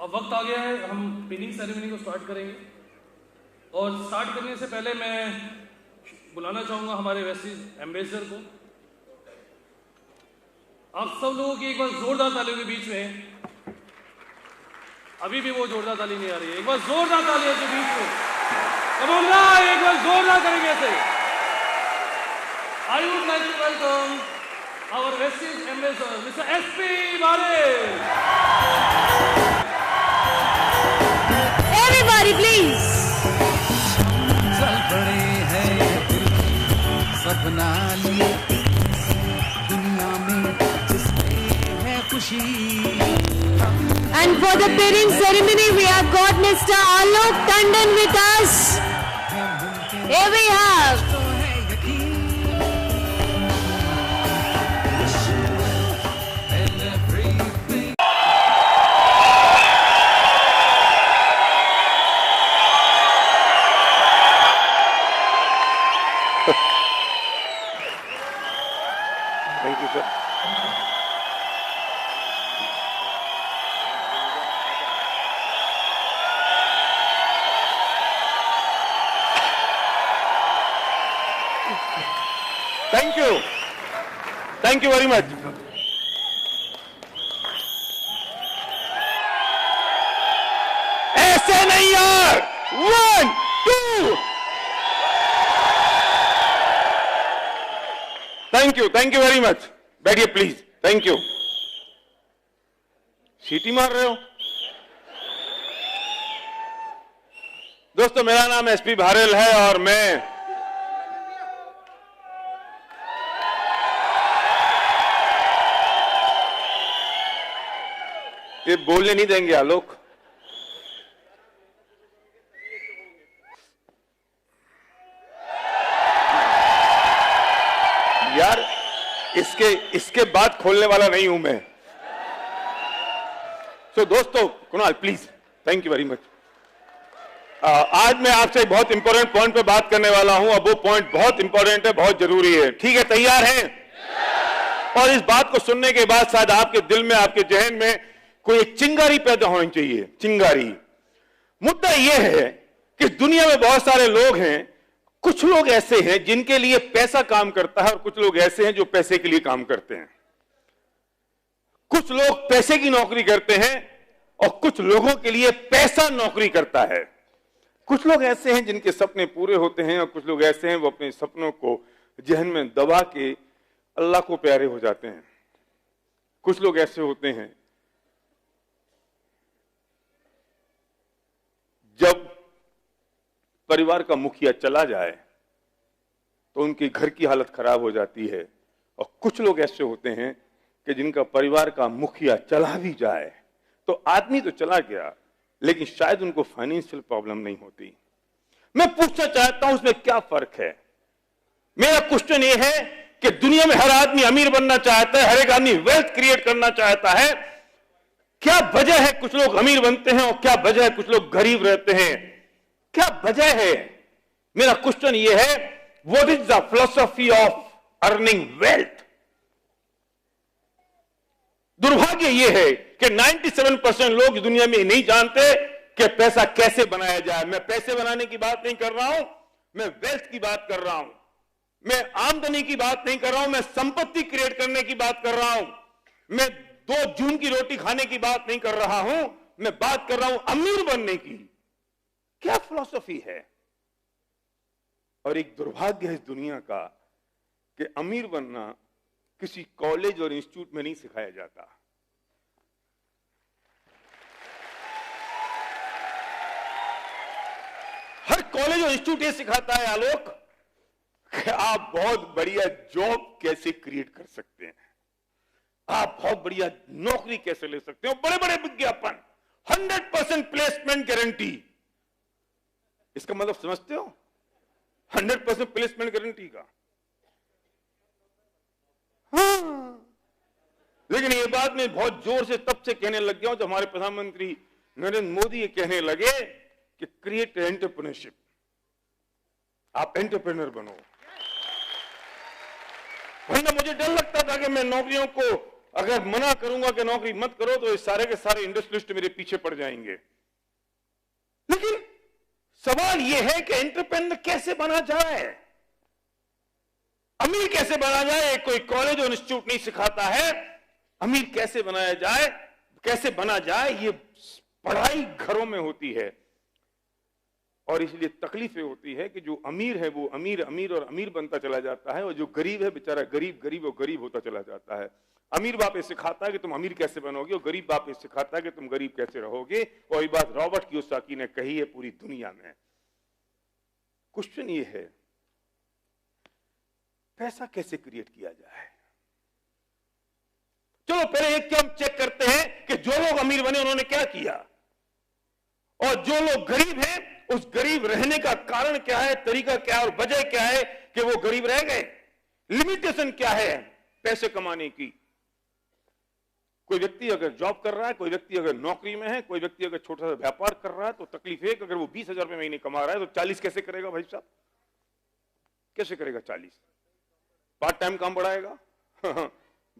अब वक्त आ गया है, हम पिनिंग सेरेमनी को स्टार्ट करेंगे। और स्टार्ट करने से पहले मैं बुलाना चाहूँगा हमारे वेस्टीज एम्बेसडर को। आप सब लोगों की एक बार जोरदार तालियों के बीच में, अभी भी वो जोरदार ताली नहीं आ रही है, एक बार जोरदार तालियों के बीच में कमोंगा, एक बार जोरदार करेंगे ऐसे। I would like to welcome our Vestige ambassador mister SP Barel. Everybody, please. चल पड़े हैं सपना लिए दुनिया में जिसमें है खुशी। And for the pinning ceremony, we have got Mr. Alok Tandon with us. Here we have Thank you, sir. Thank you. Thank you very much. ऐसे नहीं यार. 1, 2. Thank you very much. बैठिए प्लीज. Thank you. सीटी मार रहे हो? दोस्तों, मेरा नाम एसपी बारेल है और मैं ये बोलने नहीं देंगे आलोक। यार इसके बाद खोलने वाला नहीं हूं मैं। सो दोस्तों, Kunal please, thank you very much. आज मैं आपसे बहुत इंपॉर्टेंट पॉइंट पे बात करने वाला हूं। अब वो पॉइंट बहुत इंपॉर्टेंट है, बहुत जरूरी है। ठीक है, तैयार हैं? और इस बात को सुनने के बाद शायद आपके दिल में, आपके जहन में कोई एक चिंगारी पैदा होनी चाहिए। चिंगारी। मुद्दा यह है कि दुनिया में बहुत सारे लोग हैं। कुछ लोग ऐसे हैं जिनके लिए पैसा काम करता है और कुछ लोग ऐसे हैं जो पैसे के लिए काम करते हैं। कुछ लोग पैसे की नौकरी करते हैं और कुछ लोगों के लिए पैसा नौकरी करता है। कुछ लोग ऐसे हैं जिनके सपने पूरे होते हैं और कुछ लोग ऐसे हैं वो अपने सपनों को जहन में दबा के अल्लाह को प्यारे हो जाते हैं। कुछ लोग ऐसे होते हैं जब परिवार का मुखिया चला जाए तो उनके घर की हालत खराब हो जाती है। और कुछ लोग ऐसे होते हैं कि जिनका परिवार का मुखिया चला भी जाए तो आदमी तो चला गया लेकिन शायद उनको फाइनेंशियल प्रॉब्लम नहीं होती। मैं पूछना चाहता हूं उसमें क्या फर्क है। मेरा क्वेश्चन ये है कि दुनिया में हर आदमी अमीर बनना चाहता है, हर एक आदमी वेल्थ क्रिएट करना चाहता है। क्या वजह है कुछ लोग अमीर बनते हैं और क्या वजह है कुछ लोग गरीब रहते हैं? क्या वजह है? मेरा क्वेश्चन यह है, what is the philosophy of earning wealth? दुर्भाग्य यह है कि 97% लोग दुनिया में नहीं जानते कि पैसा कैसे बनाया जाए। मैं पैसे बनाने की बात नहीं कर रहा हूं, मैं वेल्थ की बात कर रहा हूं। मैं आमदनी की बात नहीं कर रहा हूं, मैं संपत्ति क्रिएट करने की बात कर रहा हूं। मैं 2 जून की रोटी खाने की बात नहीं कर रहा हूं, मैं बात कर रहा हूं अमीर बनने की। क्या फिलॉसफी है? और एक दुर्भाग्य है इस दुनिया का कि अमीर बनना किसी कॉलेज और इंस्टीट्यूट में नहीं सिखाया जाता। हर कॉलेज और इंस्टीट्यूट ये सिखाता है आलोक कि आप बहुत बढ़िया जॉब कैसे क्रिएट कर सकते हैं, आप बहुत बढ़िया नौकरी कैसे ले सकते हो, बड़े बड़े विज्ञापन, 100% प्लेसमेंट गारंटी। इसका मतलब समझते हो? 100% प्लेसमेंट गारंटी का। हाँ। लेकिन ये बात मैं बहुत जोर से तब से कहने लग गया हूं जब हमारे प्रधानमंत्री नरेंद्र मोदी ये कहने लगे कि क्रिएट एंटरप्रेन्योरशिप, आप एंटरप्रेन्योर बनो। वरना मुझे डर लगता था कि मैं नौकरियों को अगर मना करूंगा कि नौकरी मत करो तो ये सारे के सारे इंडस्ट्रियलिस्ट मेरे पीछे पड़ जाएंगे। लेकिन सवाल यह है कि एंटरप्रेन्योर कैसे बना जाए, अमीर कैसे बना जाए। कोई कॉलेज और इंस्टीट्यूट नहीं सिखाता है अमीर कैसे बनाया जाए, कैसे बना जाए। ये पढ़ाई घरों में होती है और इसलिए तकलीफें होती है कि जो अमीर है वो अमीर अमीर और अमीर बनता चला जाता है और जो गरीब है बेचारा गरीब गरीब और गरीब होता चला जाता है। अमीर बाप ये सिखाता है कि तुम अमीर कैसे बनोगे और गरीब बाप ये सिखाता है कि तुम गरीब कैसे रहोगे। और ये बात रॉबर्ट कियोसाकी ने कही है पूरी दुनिया में। क्वेश्चन ये है पैसा कैसे क्रिएट किया जाए। चलो पहले एक हम चेक करते हैं कि जो लोग अमीर बने उन्होंने क्या किया और जो लोग गरीब हैं उस गरीब रहने का कारण क्या है, तरीका क्या है और वजह क्या है कि वो गरीब रह गए। लिमिटेशन क्या है पैसे कमाने की। कोई व्यक्ति अगर जॉब कर रहा है, कोई व्यक्ति अगर नौकरी में है, कोई व्यक्ति अगर छोटा सा व्यापार कर रहा है तो तकलीफ है कि अगर वो 20,000 रुपए महीने कमा रहा है तो 40 कैसे करेगा भाई साहब, कैसे करेगा 40। पार्ट टाइम काम बढ़ाएगा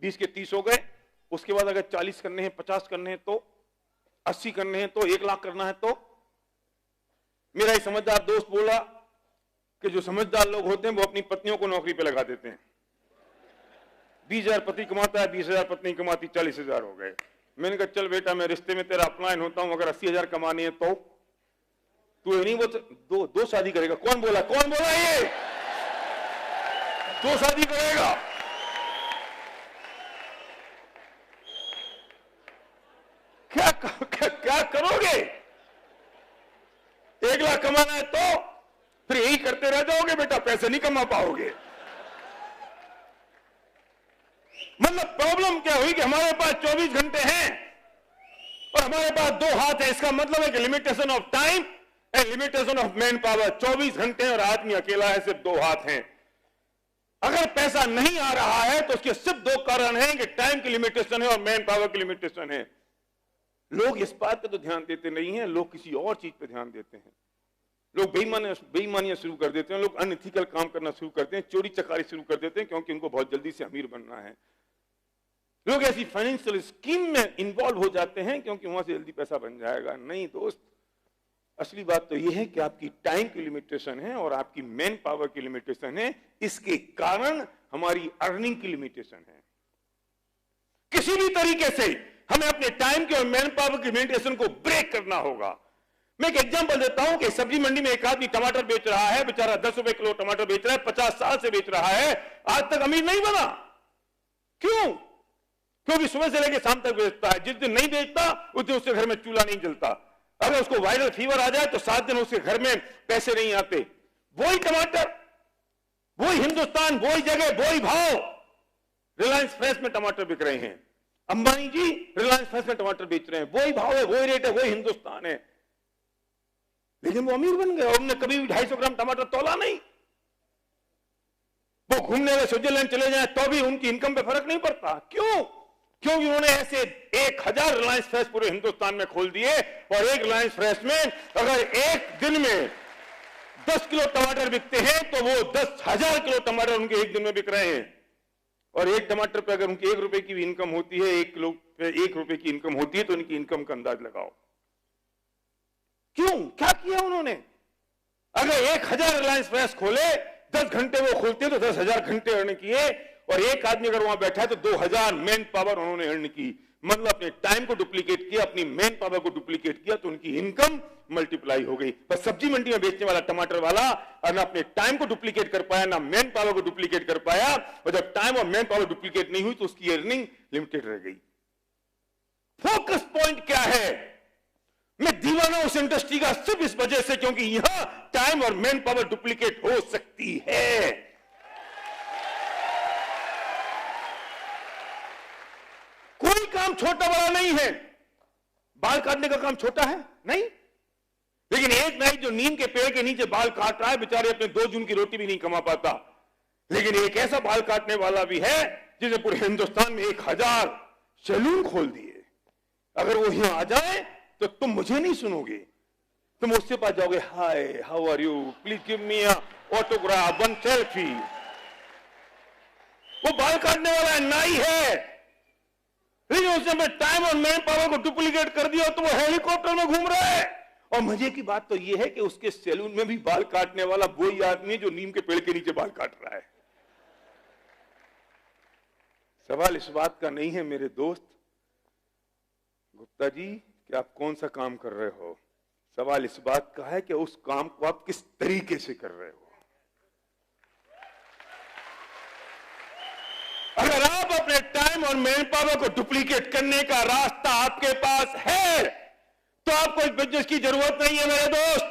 20 के 30 हो गए, उसके बाद अगर 40 करने हैं, 50 करने हैं तो 80 करने हैं तो 1 लाख करना है तो। मेरा एक समझदार दोस्त बोला कि जो समझदार लोग होते हैं वो अपनी पत्नियों को नौकरी पे लगा देते हैं। 20,000 पति कमाता है, 20,000 पत्नी कमाती, 40,000 हो गए। मैंने कहा चल बेटा मैं रिश्ते में तेरा अपलाइन होता हूं, अगर 80,000 कमानी है तो तू नहीं बोल दो शादी करेगा। कौन बोला ये 2 शादी करेगा। क्या करोगे। 1 लाख कमाना है तो फिर यही करते रह जाओगे बेटा, पैसे नहीं कमा पाओगे। मतलब प्रॉब्लम क्या हुई कि हमारे पास 24 घंटे हैं और हमारे पास 2 हाथ है। इसका मतलब है कि limitation of time and limitation of man power. 24 घंटे और आदमी अकेला है, सिर्फ 2 हाथ हैं। अगर पैसा नहीं आ रहा है तो उसके सिर्फ 2 कारण हैं कि टाइम की लिमिटेशन है और मैन पावर की लिमिटेशन है। लोग इस बात पे तो ध्यान देते नहीं हैं, लोग किसी और चीज पे ध्यान देते हैं। लोग बेईमानियां शुरू कर देते हैं, लोग अनएथिकल काम करना शुरू करते हैं, चोरी चकारी शुरू कर देते हैं क्योंकि उनको बहुत जल्दी से अमीर बनना है। लोग ऐसी फाइनेंशियल स्कीम में इन्वॉल्व हो जाते हैं क्योंकि वहां से जल्दी पैसा बन जाएगा। नहीं दोस्त, असली बात तो यह है कि आपकी टाइम की लिमिटेशन है और आपकी मैन पावर की लिमिटेशन है। इसके कारण हमारी अर्निंग की लिमिटेशन है। किसी भी तरीके से हमें अपने टाइम के और मैन पावर की लिमिटेशन को ब्रेक करना होगा। मैं एक एग्जांपल देता हूं कि सब्जी मंडी में एक आदमी टमाटर बेच रहा है, बेचारा 10 रुपए किलो टमाटर बेच रहा है, 50 साल से बेच रहा है, आज तक अमीर नहीं बना। क्यों? क्योंकि सुबह से लेकर शाम तक बेचता है। जिस दिन नहीं बेचता उस दिन उसके घर में चूल्हा नहीं जलता। अगर उसको वायरल फीवर आ जाए तो 7 दिन उसके घर में पैसे नहीं आते। वही टमाटर, वही हिंदुस्तान, वही जगह, वही भाव। रिलायंस फ्रेश में टमाटर बिक रहे हैं, अंबानी जी रिलायंस फ्रेश में टमाटर बेच रहे हैं, वही भाव है, वही रेट है, वही हिंदुस्तान है, लेकिन वो अमीर बन गए। उन्होंने कभी भी 250 ग्राम टमाटर तोला नहीं। वो घूमने में स्विट्जरलैंड चले जाए तो भी उनकी इनकम पे फर्क नहीं पड़ता। क्यों? क्योंकि उन्होंने ऐसे 1000 रिलायंस फ्रेश पूरे हिंदुस्तान में खोल दिए और एक रिलायंस फ्रेश में अगर एक दिन में 10 किलो टमाटर बिकते हैं तो वो 10,000 किलो टमाटर उनके एक दिन में बिक रहे हैं। और एक टमाटर पे अगर उनकी 1 रुपए की भी इनकम होती है, 1 किलो पे 1 रुपए की इनकम होती है तो उनकी इनकम का अंदाज लगाओ। क्यों? क्या किया उन्होंने? अगर 1000 रिलायंस फ्रेश खोले, 10 घंटे वो खोलते तो 10,000 घंटे अर्न किए और एक आदमी अगर वहां बैठा है तो 2000 मैन पावर उन्होंने अर्न की। मतलब अपने टाइम को डुप्लीकेट किया, अपनी मैन पावर को डुप्लीकेट किया तो उनकी इनकम मल्टीप्लाई हो गई। पर सब्जी मंडी में बेचने वाला टमाटर वाला ना अपने टाइम को डुप्लीकेट कर पाया, ना मैन पावर को डुप्लीकेट कर पाया। और जब टाइम और मैन पावर डुप्लीकेट नहीं हुई तो उसकी अर्निंग लिमिटेड रह गई। फोकस पॉइंट क्या है? मैं दीवाना उस इंडस्ट्री का सिर्फ इस वजह से क्योंकि यहां टाइम और मैन पावर डुप्लीकेट हो सकती है। कोई काम छोटा बड़ा नहीं है। बाल काटने का काम छोटा है नहीं, लेकिन एक नाई जो नीम के पेड़ के नीचे बाल काट रहा है बेचारे अपने 2 जून की रोटी भी नहीं कमा पाता। लेकिन एक ऐसा बाल काटने वाला भी है जिसने पूरे हिंदुस्तान में 1000 सैलून खोल दिए। अगर वो यहां आ जाए तो तुम मुझे नहीं सुनोगे, तुम उससे पास जाओगे, hi how are you, please give me a autograph, one selfie. वो बाल काटने वाला नाई है, लेकिन उसने अपने टाइम और मैन पावर को डुप्लीकेट कर दिया तो वो हेलीकॉप्टर में घूम रहा है। और मजे की बात तो यह है कि उसके सैलून में भी बाल काटने वाला वही आदमी है जो नीम के पेड़ के नीचे बाल काट रहा है। सवाल इस बात का नहीं है मेरे दोस्त गुप्ता जी कि आप कौन सा काम कर रहे हो, सवाल इस बात का है कि उस काम को आप किस तरीके से कर रहे हो। अगर आप अपने टाइम और मैन पावर को डुप्लीकेट करने का रास्ता आपके पास है तो आपको इस बिजनेस की जरूरत नहीं है मेरे दोस्त।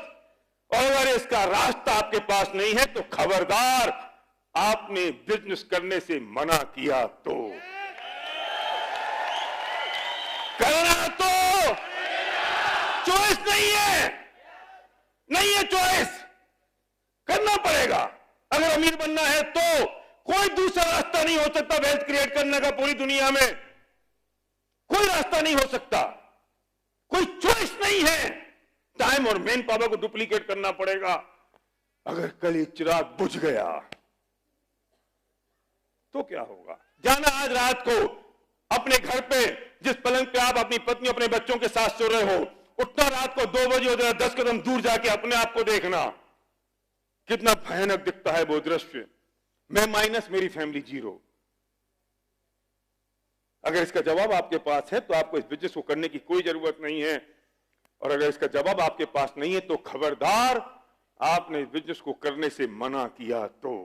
और अगर इसका रास्ता आपके पास नहीं है तो खबरदार, आपने बिजनेस करने से मना किया तो करना तो चॉइस नहीं है चॉइस, करना पड़ेगा। अगर अमीर बनना है तो कोई दूसरा रास्ता नहीं हो सकता वेल्थ क्रिएट करने का पूरी दुनिया में, कोई रास्ता नहीं हो सकता, कोई चॉइस नहीं है। टाइम और मैन पावर को डुप्लीकेट करना पड़ेगा। अगर कल ये चिराग बुझ गया तो क्या होगा? जाना आज रात को अपने घर पे जिस पलंग पे आप अपनी पत्नी अपने बच्चों के साथ सो रहे हो, उठना रात को 2 बजे हो, 10 कदम दूर जाके अपने आप को देखना कितना भयानक दिखता है वो दृश्य। मैं माइनस, मेरी फैमिली 0। अगर इसका जवाब आपके पास है तो आपको इस बिजनेस को करने की कोई जरूरत नहीं है। और अगर इसका जवाब आपके पास नहीं है तो खबरदार, आपने इस बिजनेस को करने से मना किया तो।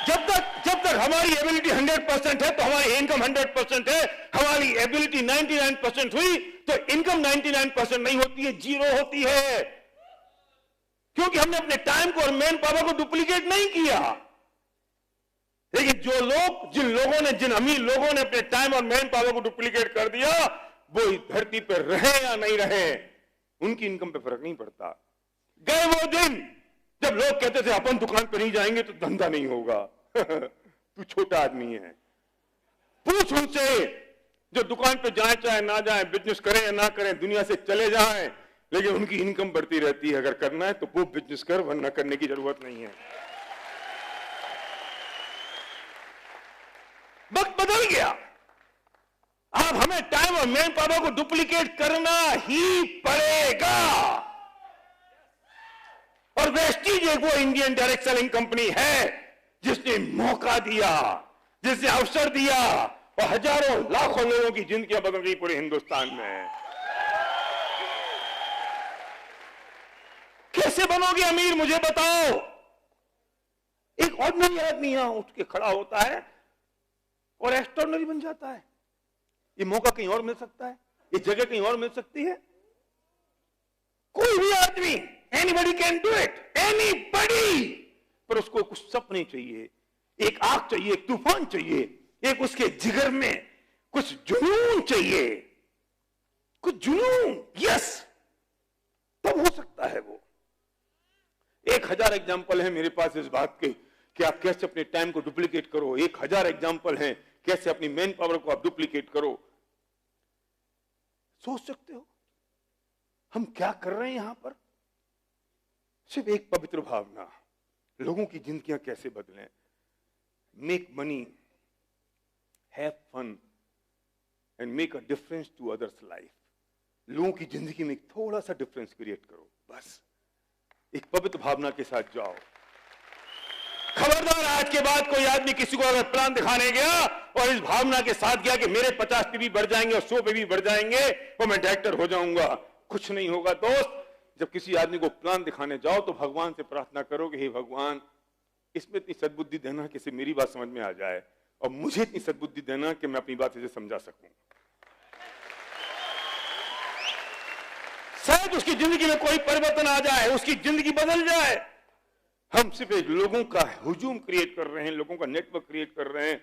जब तक हमारी एबिलिटी 100% है तो हमारी इनकम 100% है। हमारी एबिलिटी 99% हुई तो इनकम 99% नहीं होती है, 0 होती है, क्योंकि हमने अपने टाइम को और मैन पावर को डुप्लीकेट नहीं किया। लेकिन जिन अमीर लोगों ने अपने टाइम और मैन पावर को डुप्लीकेट कर दिया, वो इस धरती पर रहे या नहीं रहे, उनकी इनकम पे फर्क नहीं पड़ता। गए वो दिन जब लोग कहते थे अपन दुकान पर नहीं जाएंगे तो धंधा नहीं होगा। तू छोटा आदमी है, पूछ उनसे जो दुकान पे जाए चाहे ना जाए, बिजनेस करें या ना करें, दुनिया से चले जाएं, लेकिन उनकी इनकम बढ़ती रहती है। अगर करना है तो वो बिजनेस कर, वरना करने की जरूरत नहीं है। वक्त बदल गया, अब हमें टाइम और मैन पावर को डुप्लीकेट करना ही पड़ेगा। और वेस्टीज एक वो इंडियन डायरेक्ट सेलिंग कंपनी है जिसने मौका दिया, जिसने अवसर दिया और हजारों लाखों लोगों की जिंदगियां बदल गई पूरे हिंदुस्तान में। कैसे बनोगे अमीर, मुझे बताओ। एक ऑर्डिनरी आदमी यहां उठ के खड़ा होता है और एक्स्ट्राऑर्डिनरी बन जाता है। ये मौका कहीं और मिल सकता है, ये जगह कहीं और मिल सकती है। कोई भी आदमी, anybody can do it, anybody. पर उसको कुछ सपने चाहिए, एक आग चाहिए, एक तूफान चाहिए, एक उसके जिगर में कुछ जुनून चाहिए, कुछ जुनून। यस, तब हो सकता है वो। 1000 एग्जाम्पल है मेरे पास इस बात के कि आप कैसे अपने टाइम को डुप्लीकेट करो। 1000 एग्जाम्पल हैं कैसे अपनी मैन पावर को आप डुप्लीकेट करो। सोच सकते हो हम क्या कर रहे हैं यहां पर? सिर्फ एक पवित्र भावना, लोगों की जिंदगियां कैसे बदलें। Make money, have fun and make a difference to others life. लोगों की जिंदगी में एक थोड़ा सा डिफरेंस क्रिएट करो, बस एक पवित्र भावना के साथ जाओ। खबरदार, आज के बाद कोई आदमी किसी को अगर प्लान दिखाने गया और इस भावना के साथ गया कि मेरे 50 पे भी बढ़ जाएंगे और 100 पे भी बढ़ जाएंगे और मैं डायरेक्टर हो जाऊंगा, कुछ नहीं होगा दोस्त। जब किसी आदमी को प्लान दिखाने जाओ तो भगवान से प्रार्थना करो कि हे भगवान, इसमें इतनी सद्बुद्धि देना कि मेरी बात समझ में आ जाए और मुझे इतनी सद्बुद्धि देना कि मैं अपनी बात इसे समझा सकूं। शायद उसकी जिंदगी में कोई परिवर्तन आ जाए, उसकी जिंदगी बदल जाए। हम सिर्फ एक लोगों का हुजूम क्रिएट कर रहे हैं, लोगों का नेटवर्क क्रिएट कर रहे हैं।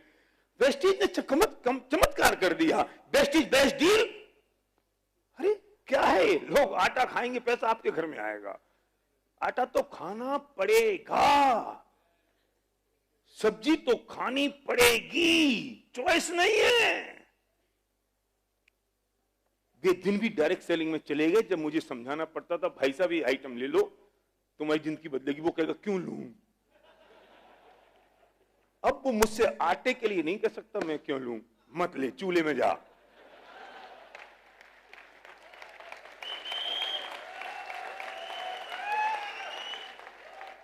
वेस्टीज ने चमत्कार कर दिया। Vestige best deal. अरे क्या है, लोग आटा खाएंगे, पैसा आपके घर में आएगा। आटा तो खाना पड़ेगा, सब्जी तो खानी पड़ेगी, चॉइस नहीं है। वे दिन भी डायरेक्ट सेलिंग में चले गए जब मुझे समझाना पड़ता था, भाई साहब ये आइटम ले लो तुम्हारी जिंदगी बदलेगी। वो कहेगा क्यों लूं? अब वो मुझसे आटे के लिए नहीं कह सकता मैं क्यों लूं, मत ले, चूल्हे में जा।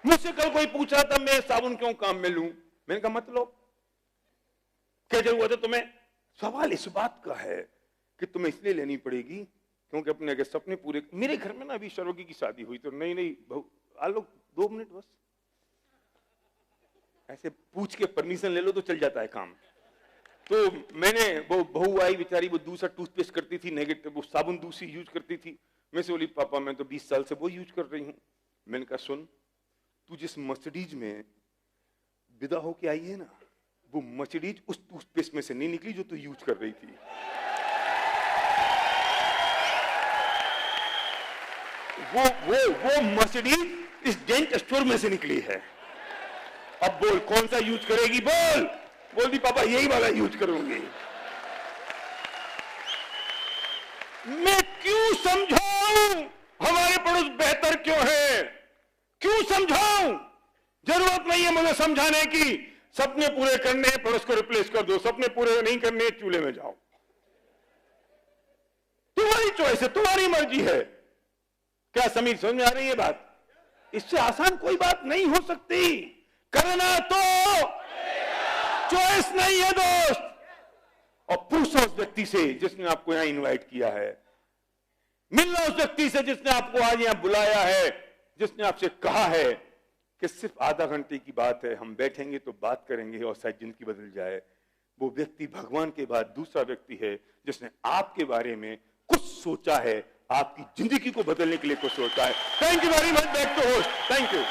मुझसे कल कोई पूछा था मैं साबुन क्यों काम में लूं, मैंने कहा मत लो, क्या जरूरत है तुम्हें। सवाल इस बात का है कि तुम्हें इसलिए लेनी पड़ेगी क्योंकि अपने अगर सपने पूरे, मेरे घर में ना अभी शरोगी की शादी हुई तो नहीं बहू आ लो 2 मिनट बस, ऐसे पूछ के परमिशन ले लो तो चल जाता है काम। तो मैंने, वो बहू आई बेचारी, वो दूसरा टूथपेस्ट करती थी नेगेटिव, वो साबुन दूसरी यूज करती थी। मैं से बोली पापा मैं तो 20 साल से वो यूज कर रही हूं। मैंने कहा सुन, तू जिस मर्सिडीज में विदा होके आई है ना, वो मर्सिडीज उस टूथपेस्ट में से नहीं निकली जो तू यूज कर रही थी। वो मर्सिडीज इस डेंट स्टोर में से निकली है। अब बोल कौन सा यूज करेगी, बोल दी पापा यही वाला यूज करूंगी। मैं क्यों समझाऊं हमारे पड़ोस बेहतर क्यों है, क्यों समझाऊं, जरूरत नहीं है मुझे समझाने की। सपने पूरे करने हैं पड़ोस को रिप्लेस कर दो, सपने पूरे नहीं करने चूल्हे में जाओ। तुम्हारी चॉइस है, तुम्हारी मर्जी है। क्या समीर समझ में आ रही है बात? इससे आसान कोई बात नहीं हो सकती। करना तो चॉइस नहीं है दोस्त। और पूछो उस व्यक्ति से जिसने आपको यहां इनवाइट किया है, मिलना उस व्यक्ति से जिसने आपको आज यहां बुलाया है, जिसने आपसे कहा है कि सिर्फ आधा घंटे की बात है, हम बैठेंगे तो बात करेंगे और शायद जिंदगी बदल जाए। वो व्यक्ति भगवान के बाद दूसरा व्यक्ति है जिसने आपके बारे में कुछ सोचा है, आपकी जिंदगी को बदलने के लिए कुछ सोचा है। Thank you very much. Back to host. Thank you.